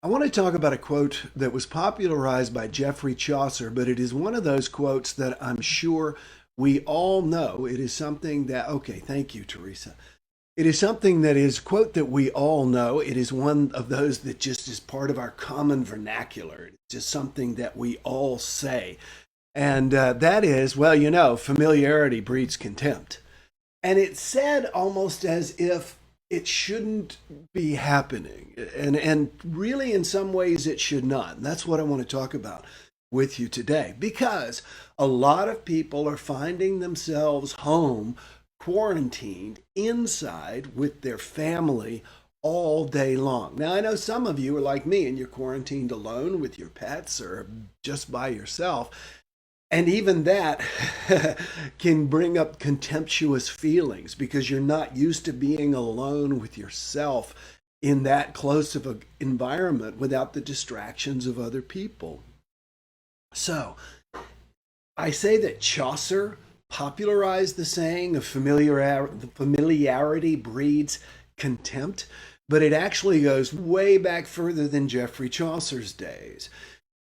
I want to talk about a quote that was popularized by Geoffrey Chaucer, but it is one of those quotes that I'm sure we all know. It is something that, okay, thank you, Teresa. It is something that is, quote, that we all know. It is one of those that just is part of our common vernacular. It's just something that we all say. And that is, well, familiarity breeds contempt. And it's said almost as if it shouldn't be happening. And really, in some ways, it should not. And that's what I want to talk about with you today, because a lot of people are finding themselves home, quarantined inside with their family all day long. Now, I know some of you are like me and you're quarantined alone with your pets or just by yourself. And even that can bring up contemptuous feelings because you're not used to being alone with yourself in that close of an environment without the distractions of other people. So, I say that Chaucer popularized the saying of familiarity breeds contempt, but it actually goes way back further than Geoffrey Chaucer's days.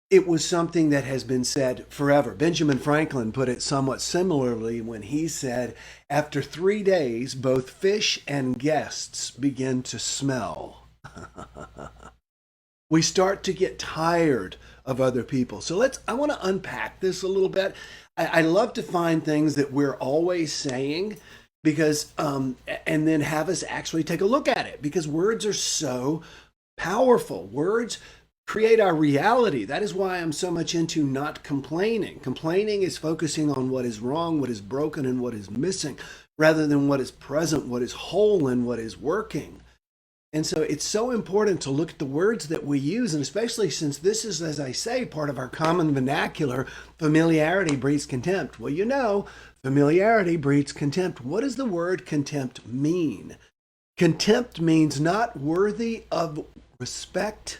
It was something that has been said forever. Benjamin Franklin put it somewhat similarly when he said, after 3 days, both fish and guests begin to smell. We start to get tired of other people. So I want to unpack this a little bit. I love to find things that we're always saying because, and then have us actually take a look at it because words are so powerful. Words create our reality. That is why I'm so much into not complaining. Complaining is focusing on what is wrong, what is broken, and what is missing, rather than what is present, what is whole, and what is working. And so it's so important to look at the words that we use, and especially since this is, as I say, part of our common vernacular, familiarity breeds contempt. Well, familiarity breeds contempt. What does the word contempt mean? Contempt means not worthy of respect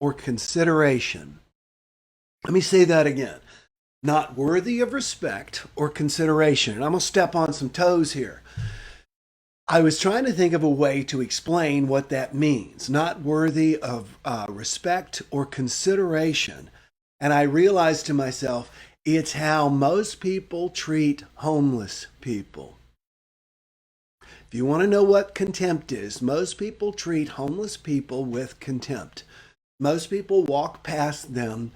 or consideration. Let me say that again. Not worthy of respect or consideration. And I'm going to step on some toes here. I was trying to think of a way to explain what that means. Not worthy of respect or consideration. And I realized to myself, it's how most people treat homeless people. If you want to know what contempt is, most people treat homeless people with contempt. Most people walk past them,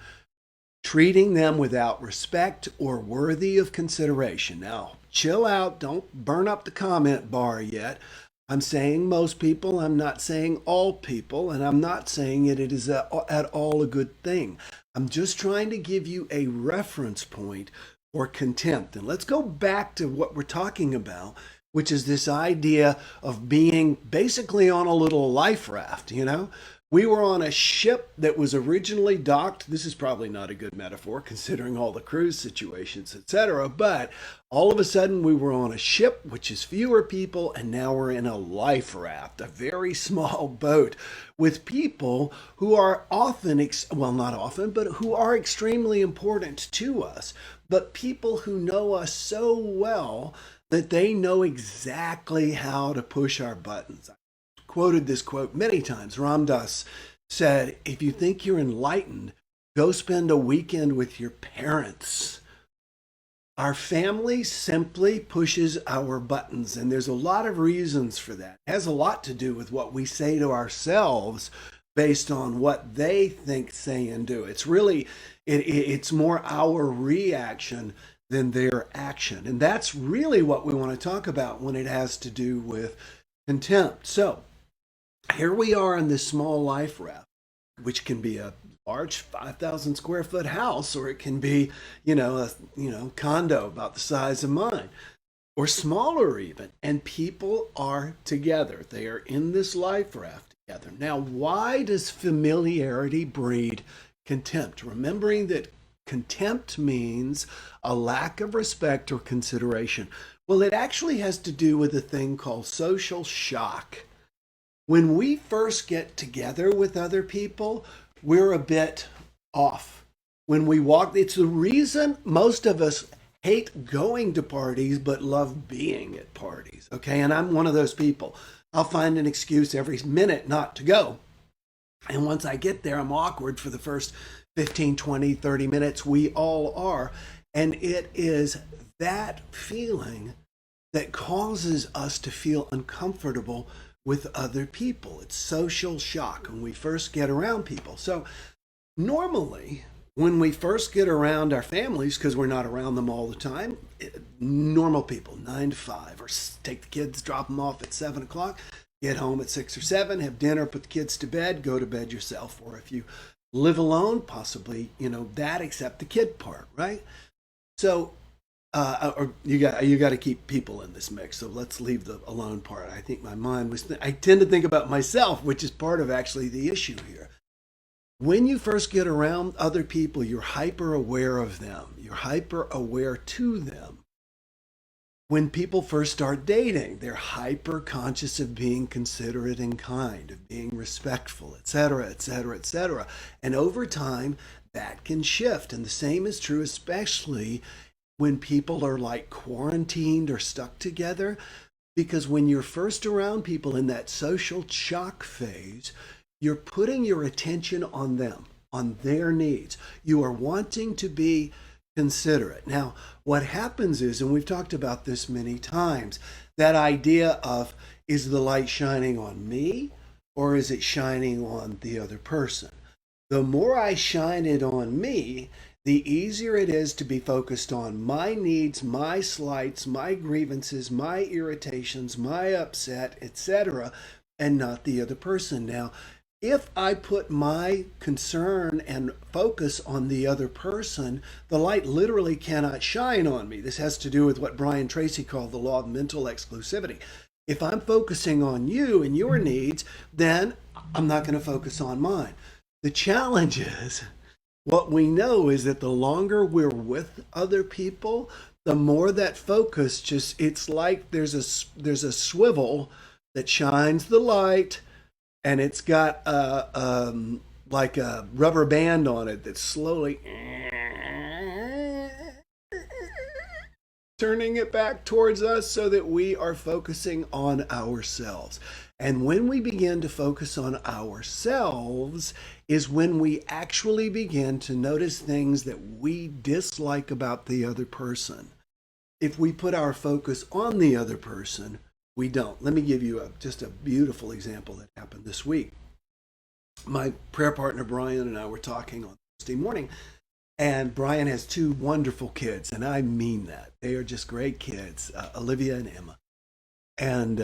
treating them without respect or worthy of consideration. Now, chill out. Don't burn up the comment bar yet. I'm saying most people. I'm not saying all people. And I'm not saying it is at all a good thing. I'm just trying to give you a reference point for contempt. And let's go back to what we're talking about, which is this idea of being basically on a little life raft, We were on a ship that was originally docked. This is probably not a good metaphor considering all the cruise situations, etc. But all of a sudden we were on a ship, which is fewer people, and now we're in a life raft, a very small boat with people who are often, well, not often, but who are extremely important to us, but people who know us so well that they know exactly how to push our buttons. Quoted this quote many times. Ram Dass said, if you think you're enlightened, go spend a weekend with your parents. Our family simply pushes our buttons, and there's a lot of reasons for that. It has a lot to do with what we say to ourselves based on what they think, say, and do. It's really, it's more our reaction than their action. And that's really what we want to talk about when it has to do with contempt. So, here we are in this small life raft, which can be a large 5,000 square foot house, or it can be, a condo about the size of mine, or smaller even. And people are together. They are in this life raft together. Now, why does familiarity breed contempt? Remembering that contempt means a lack of respect or consideration. Well, it actually has to do with a thing called social shock. When we first get together with other people, we're a bit off. When we walk, it's the reason most of us hate going to parties but love being at parties, okay? And I'm one of those people. I'll find an excuse every minute not to go. And once I get there, I'm awkward for the first 15, 20, 30 minutes. We all are. And it is that feeling that causes us to feel uncomfortable with other people. It's social shock when we first get around people. So normally, when we first get around our families, because we're not around them all the time, normal people, 9 to 5, or take the kids, drop them off at 7 o'clock, get home at 6 or 7, have dinner, put the kids to bed, go to bed yourself. Or if you live alone, possibly, that except the kid part, right? So, or you got to keep people in this mix. So let's leave the alone part. I think my mind was, I tend to think about myself, which is part of actually the issue here. When you first get around other people, you're hyper aware of them. You're hyper aware to them. When people first start dating, they're hyper conscious of being considerate and kind, of being respectful, etc., etc., etc. And over time, that can shift. And the same is true, especially when people are like quarantined or stuck together. Because when you're first around people in that social shock phase, you're putting your attention on them, on their needs. You are wanting to be considerate. Now, what happens is, and we've talked about this many times, that idea of, is the light shining on me or is it shining on the other person? The more I shine it on me, the easier it is to be focused on my needs, my slights, my grievances, my irritations, my upset, etc., and not the other person. Now, if I put my concern and focus on the other person, the light literally cannot shine on me. This has to do with what Brian Tracy called the Law of Mental Exclusivity. If I'm focusing on you and your needs, then I'm not going to focus on mine. The challenge is, what we know is that the longer we're with other people, the more that focus just, it's like there's a swivel that shines the light, and it's got like a rubber band on it that's slowly turning it back towards us so that we are focusing on ourselves. And when we begin to focus on ourselves is when we actually begin to notice things that we dislike about the other person. If we put our focus on the other person, we don't. Let me give you just a beautiful example that happened this week. My prayer partner, Brian, and I were talking on Thursday morning, and Brian has 2 wonderful kids, and I mean that. They are just great kids, Olivia and Emma. And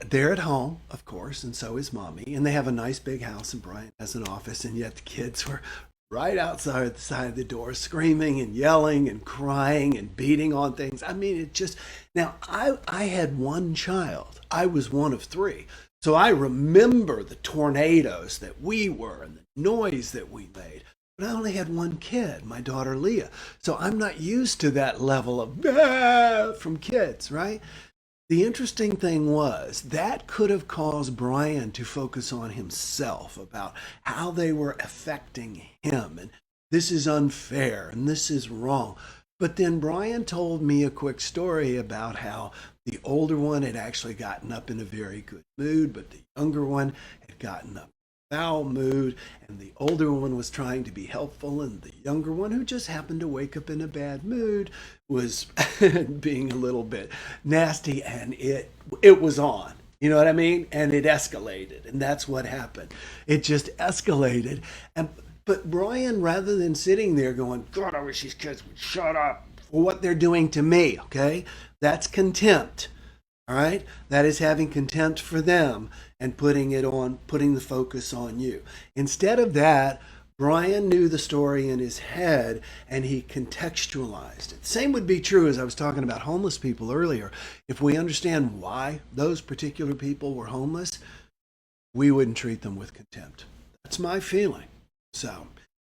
they're at home, of course, and so is Mommy. And they have a nice big house, and Brian has an office, and yet the kids were right outside the side of the door, screaming and yelling and crying and beating on things. I mean, it just... Now, I had one child. I was one of 3. So I remember the tornadoes that we were and the noise that we made. But I only had one kid, my daughter Leah. So I'm not used to that level of from kids, right? The interesting thing was that could have caused Brian to focus on himself, about how they were affecting him, and this is unfair and this is wrong. But then Brian told me a quick story about how the older one had actually gotten up in a very good mood, but the younger one had gotten up in a foul mood, and the older one was trying to be helpful, and the younger one, who just happened to wake up in a bad mood, was being a little bit nasty, and it was on. You know what I mean? And it escalated, and that's what happened. It just escalated. But Brian, rather than sitting there going, God, I wish these kids would shut up for what they're doing to me, okay? That's contempt, all right? That is having contempt for them and putting the focus on you. Instead of that, Brian knew the story in his head and he contextualized it. Same would be true as I was talking about homeless people earlier. If we understand why those particular people were homeless, we wouldn't treat them with contempt. That's my feeling. So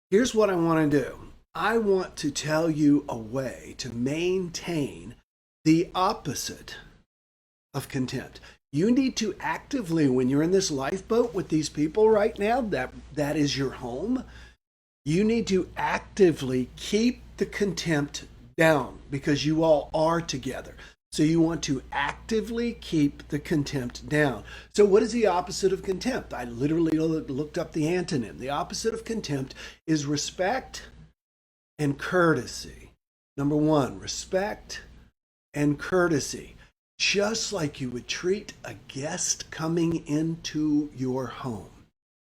here's what I want to do. I want to tell you a way to maintain the opposite of contempt. You need to actively, when you're in this lifeboat with these people right now, that is your home, you need to actively keep the contempt down because you all are together. So you want to actively keep the contempt down. So what is the opposite of contempt? I literally looked up the antonym. The opposite of contempt is respect and courtesy. Number one, respect and courtesy. Just like you would treat a guest coming into your home.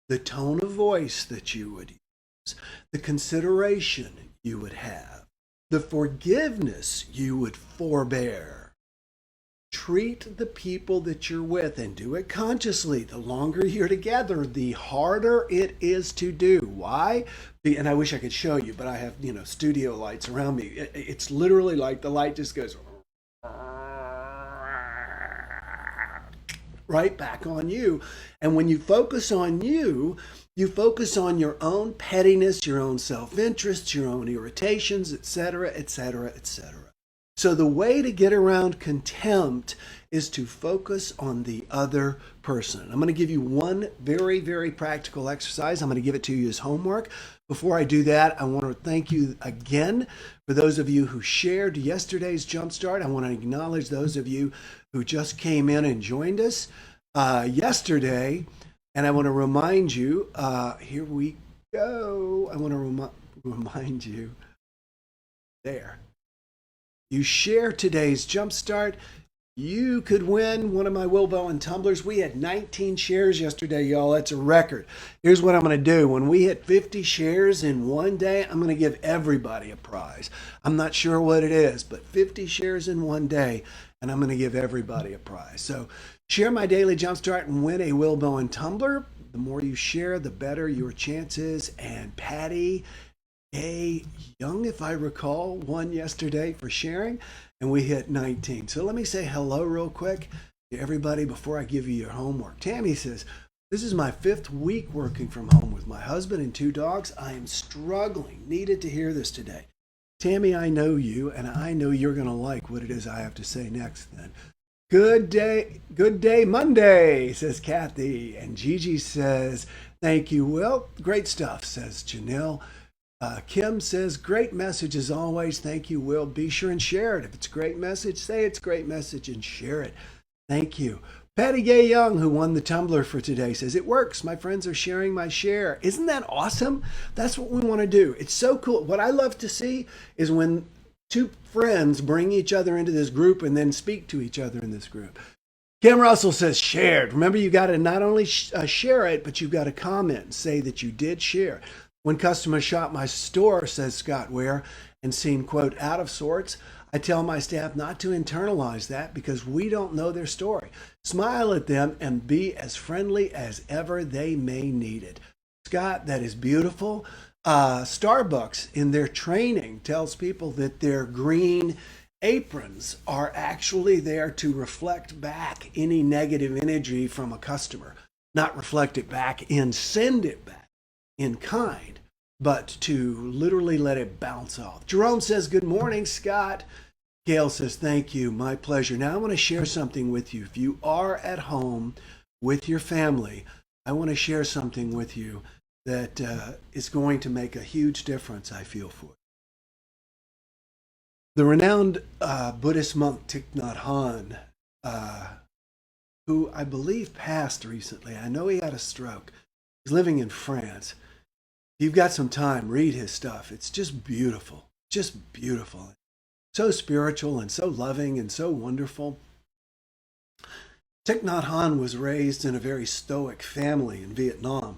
The tone of voice that you would use, the consideration you would have, the forgiveness you would forbear. Treat the people that you're with and do it consciously. The longer you're together, the harder it is to do. Why? And I wish I could show you, but I have, studio lights around me. It's literally like the light just goes right back on you. And when you focus on you focus on your own pettiness, your own self-interest, your own irritations, etc., etc., etc. So the way to get around contempt is to focus on the other person. I'm going to give you one very, very practical exercise. I'm going to give it to you as homework. Before I do that, I want to thank you again for those of you who shared yesterday's JumpStart. I want to acknowledge those of you who just came in and joined us yesterday. And I want to remind you, here we go. I want to remind you there. You share today's JumpStart, you could win one of my Will Bowen tumblers. We had 19 shares yesterday, y'all. That's a record. Here's what I'm going to do. When we hit 50 shares in one day, I'm going to give everybody a prize. I'm not sure what it is, but 50 shares in one day, and I'm going to give everybody a prize. So share my daily JumpStart and win a Will Bowen tumbler. The more you share, the better your chances. And Patty A. Young, if I recall, won yesterday for sharing, and we hit 19. So let me say hello real quick to everybody before I give you your homework. Tammy says, this is my 5th week working from home with my husband and 2 dogs. I am struggling. Needed to hear this today. Tammy, I know you, and I know you're going to like what it is I have to say next then. Good day Monday, says Kathy. And Gigi says, thank you, Will. Great stuff, says Janelle. Kim says, great message as always. Thank you, Will. Be sure and share it. If it's a great message, say it's a great message and share it. Thank you. Patty Gay Young, who won the tumbler for today, says, it works. My friends are sharing my share. Isn't that awesome? That's what we want to do. It's so cool. What I love to see is when 2 friends bring each other into this group and then speak to each other in this group. Kim Russell says, shared. Remember, you got to not only share it, but you've got to comment and say that you did share. When customers shop my store, says Scott Ware, and seem, quote, out of sorts, I tell my staff not to internalize that because we don't know their story. Smile at them and be as friendly as ever they may need it. Scott, that is beautiful. Starbucks, in their training, tells people that their green aprons are actually there to reflect back any negative energy from a customer. Not reflect it back and send it back in kind, but to literally let it bounce off. Jerome says, good morning, Scott. Gail says, thank you, my pleasure. Now I want to share something with you. If you are at home with your family, I want to share something with you that is going to make a huge difference, I feel, for you. The renowned Buddhist monk Thich Nhat Hanh, who I believe passed recently. I know he had a stroke. He's living in France. If you've got some time, read his stuff. It's just beautiful, just beautiful. So spiritual and so loving and so wonderful. Thich Nhat Hanh was raised in a very stoic family in Vietnam,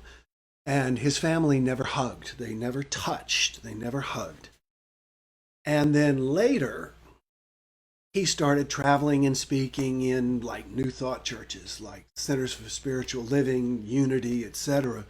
and his family never hugged. They never touched. They never hugged. And then later, he started traveling and speaking in like New Thought churches, like Centers for Spiritual Living, Unity, etc.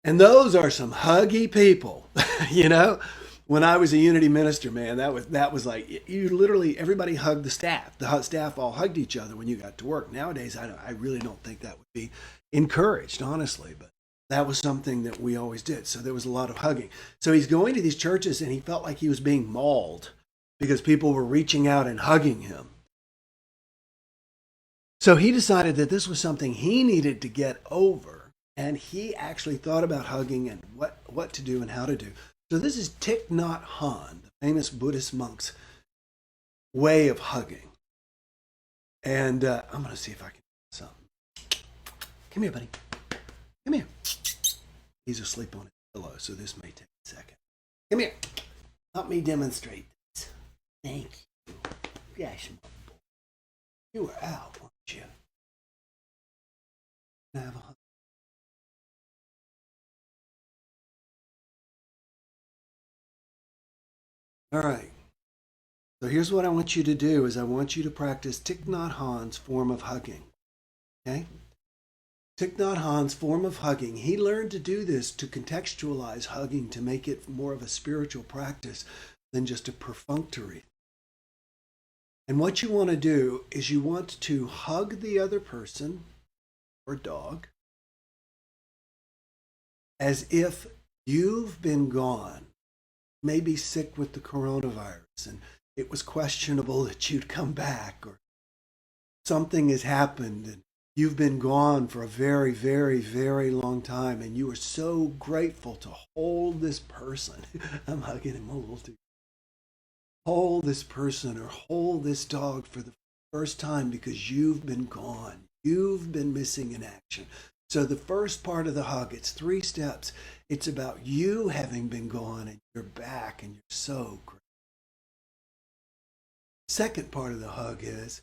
And those are some huggy people, you know. When I was a Unity minister, man, that was like, you literally, everybody hugged the staff. The staff all hugged each other when you got to work. Nowadays, I really don't think that would be encouraged, honestly, but that was something that we always did. So there was a lot of hugging. So he's going to these churches and he felt like he was being mauled because people were reaching out and hugging him. So he decided that this was something he needed to get over. And he actually thought about hugging and what to do and how to do. So this is Thich Nhat Hanh, the famous Buddhist monk's way of hugging. And I'm going to see if I can do something. Come here, buddy. Come here. He's asleep on his pillow, so this may take a second. Come here. Help me demonstrate this. Thank you. Yes, my boy. You were out, weren't you? Can I have a hug? All right. So here's what I want you to do is I want you to practice Thich Nhat Hanh's form of hugging. Okay? Thich Nhat Hanh's form of hugging, he learned to do this to contextualize hugging, to make it more of a spiritual practice than just a perfunctory. And what you want to do is you want to hug the other person or dog as if you've been gone, maybe sick with the coronavirus, and it was questionable that you'd come back, or something has happened and you've been gone for a very, very, very long time, and you are so grateful to hold this person. I'm hugging him a little too. Hold this person or hold this dog for the first time because you've been gone. You've been missing in action. So the first part of the hug, it's 3 steps. It's about you having been gone and you're back and you're so grateful. Second part of the hug is,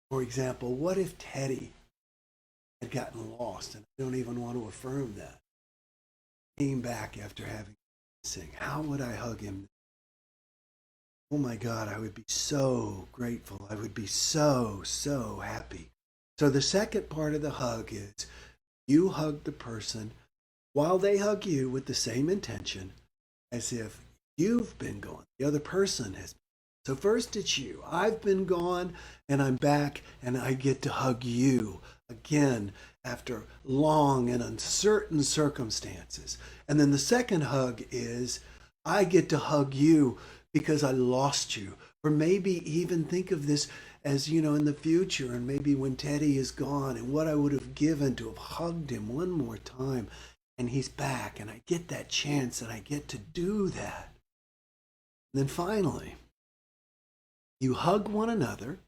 for example, what if Teddy had gotten lost? And I don't even want to affirm that. Came back after having been missing. How would I hug him? Oh my God, I would be so grateful. I would be so, so happy. So the second part of the hug is you hug the person while they hug you with the same intention as if you've been gone. The other person has been. So first it's you. I've been gone and I'm back and I get to hug you again after long and uncertain circumstances. And then the second hug is I get to hug you because I lost you. Or maybe even think of this as, in the future, and maybe when Teddy is gone and what I would have given to have hugged him one more time, and he's back and I get that chance and I get to do that. And then finally, you hug one another.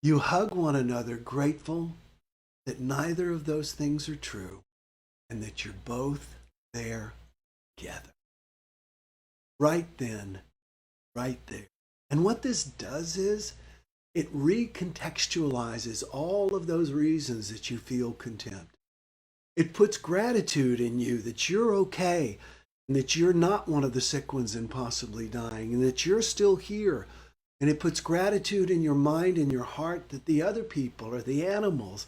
You hug one another grateful that neither of those things are true and that you're both there together. Right then, right there. And what this does is it recontextualizes all of those reasons that you feel contempt. It puts gratitude in you that you're okay and that you're not one of the sick ones and possibly dying and that you're still here. And it puts gratitude in your mind and your heart that the other people or the animals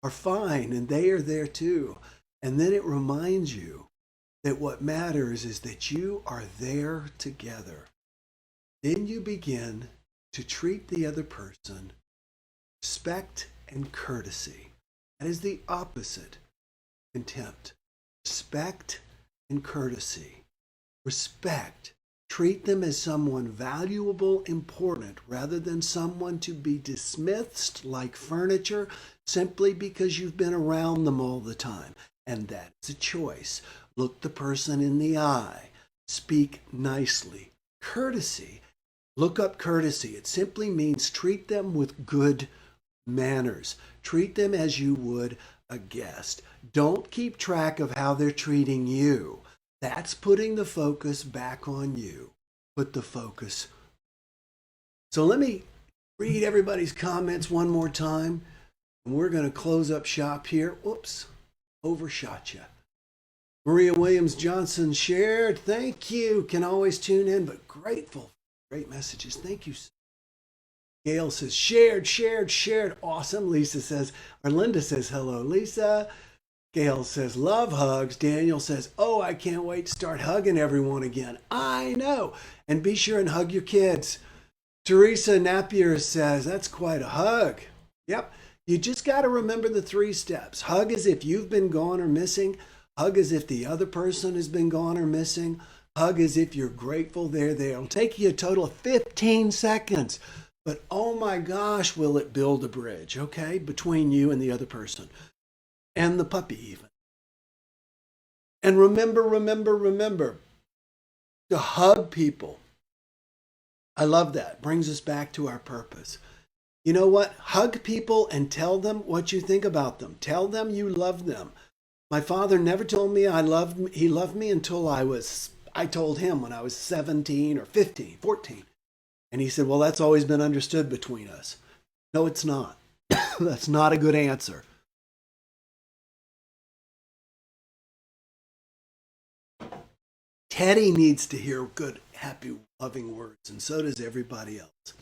are fine and they are there too. And then it reminds you that what matters is that you are there together. Then you begin to treat the other person with respect and courtesy. That is the opposite. Contempt. Respect and courtesy. Respect. Treat them as someone valuable, important, rather than someone to be dismissed like furniture simply because you've been around them all the time. And that's a choice. Look the person in the eye. Speak nicely. Courtesy. Look up courtesy. It simply means treat them with good manners. Treat them as you would a guest. Don't keep track of how they're treating you. That's putting the focus back on you. Put the focus. So let me read everybody's comments one more time. And we're going to close up shop here. Whoops, overshot you. Maria Williams Johnson shared. Thank you. Can always tune in, but grateful. Great messages. Thank you. Gail says, shared, shared, shared. Awesome. Lisa says, or Linda says, hello, Lisa. Gail says, love hugs. Daniel says, oh, I can't wait to start hugging everyone again. I know. And be sure and hug your kids. Teresa Napier says, that's quite a hug. Yep. You just got to remember the 3 steps. Hug as if you've been gone or missing. Hug as if the other person has been gone or missing. Hug as if you're grateful they're there. It'll take you a total of 15 seconds. But oh my gosh, will it build a bridge, okay, between you and the other person. And the puppy even. And remember to hug people. I love that. Brings us back to our purpose. You know what? Hug people and tell them what you think about them. Tell them you love them. My father never told me he loved me until I told him when I was 17 or 15, 14. And he said, well, that's always been understood between us. No, it's not. That's not a good answer. Teddy needs to hear good, happy, loving words, and so does everybody else.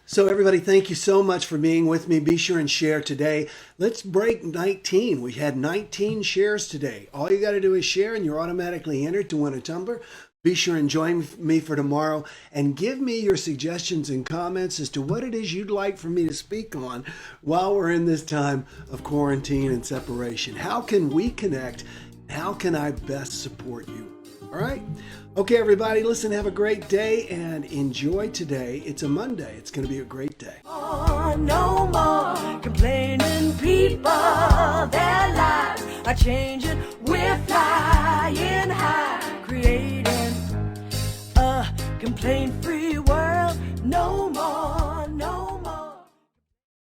So everybody, thank you so much for being with me. Be sure and share today. Let's break 19. We had 19 shares today. All you got to do is share and you're automatically entered to win a tumbler. Be sure and join me for tomorrow and give me your suggestions and comments as to what it is you'd like for me to speak on while we're in this time of quarantine and separation. How can we connect? How can I best support you? All right. Okay, everybody, listen, have a great day and enjoy today. It's a Monday. It's going to be a great day. Oh, no more complaining people. Their lives are changing. We're flying high, creating a complaint-free world. No